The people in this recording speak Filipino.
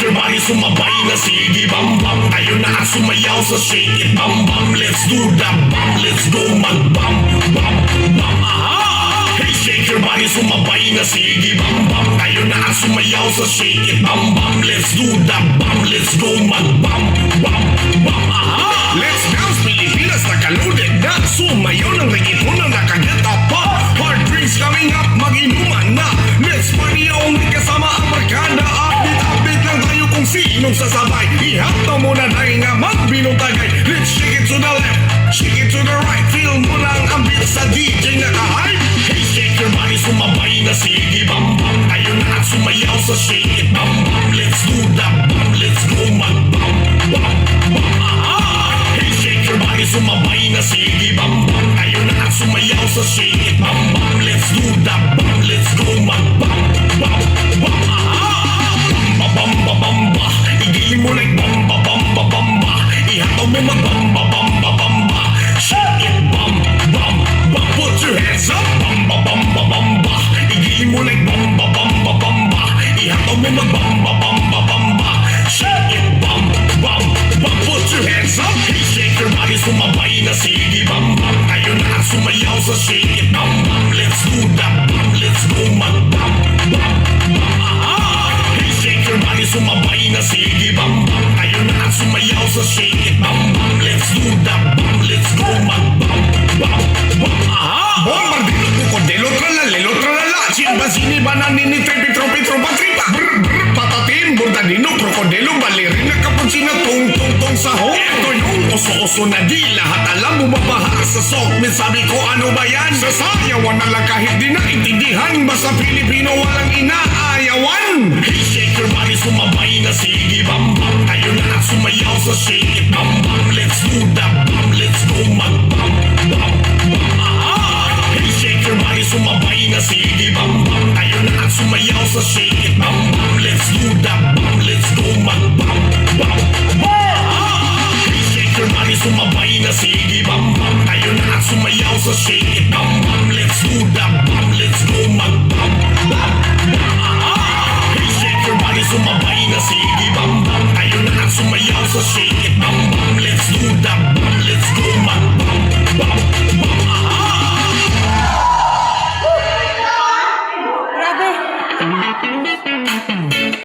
your body, sumabay na sige bam bam. Tayo na at sumayaw sa shake it bam bam. Let's do the bam, let's go mag bam bam bam. Hey, shake your body, sumabay na sige bam bam. Tayo na at sumayaw sa shake it bam bam. Let's do the bam, let's go mag bam bam bam. Let's dance Pilipinas, nakaluded na. Sumayaw ng reggaeton na nakageta pa. Hard drinks coming up, mag-inuman na. Let's party all night kasama ang barkada. Update lang tayo kung sinong sasabay. Ihapta mo na tayo nga magbinutagay. Let's shake it to the left, shake it to the right. Feel mo lang ang beat sa DJ na ka-hype. Hey, shake your body, sumabay na sige bam bam. Tayo na at sumayaw sa shake it bam bam. Let's do the bam, let's go mag bam bam bam. Hey, shake your body, sumabay na sige bam bam. Tayo na at sumayaw sa shake it bam bam. Let's do the bam, let's go mag bam bam bam. Bamba bamba, igilin mo like bamba bamba bamba. Ihataw mo mag bamba bamba bamba. Shake it bam bam bam. Put your hands up bamba bamba bamba. Igilin mo like bamba bamba bamba. Ihataw mo mag bamba bamba bamba. Shake it bam bam bam. Put your hands up. Hey, shake your body, sumabay na sige bam bam. Tayo na at sumayaw sa shake it bam bam. Let's do the bam, let's go mag bam bam bam. Shake your body, sumabay na sige bam bam. Tayo na at sumayaw sa shake it bam bam. Let's do the bam, let's go mag bam bam bam. Bombardino, kukodelo, tralalelo, tralala. Chimbasini, bananini, trepi, tropi, tropa, tripa. Brr, brr, patatin, bordadino, krokodelo, balerina, cappuccino, tong, tong, tong, saho. Ito yung oso-oso na di lahat alam. Bumabaha sa sok, sabi ko ano ba yan? Sasayawan na lang kahit di naintindihan. Basta Pilipino walang inaayawan. Hey, shake your body, sumabay na sige bam bam. Tayo na at sumayaw sa shake it bam bam. Let's do the bam, let's go mag bam bam bam. Hey, shake your body, sumabay na sige bam bam. Tayo na at sumayaw sa shake it bam bam. Let's do the bam, let's go mag bam bam bam. Hey, shake your body, sumabay na sige bam bam. Tayo na at sumayaw sa shake it bam bam. Let's do the bam, let's go mag bam bam bam. Shake your body, sumabay na sige bam bam. Tayo na at sumayaw sa shake it bam bam. Let's do the bam, let's go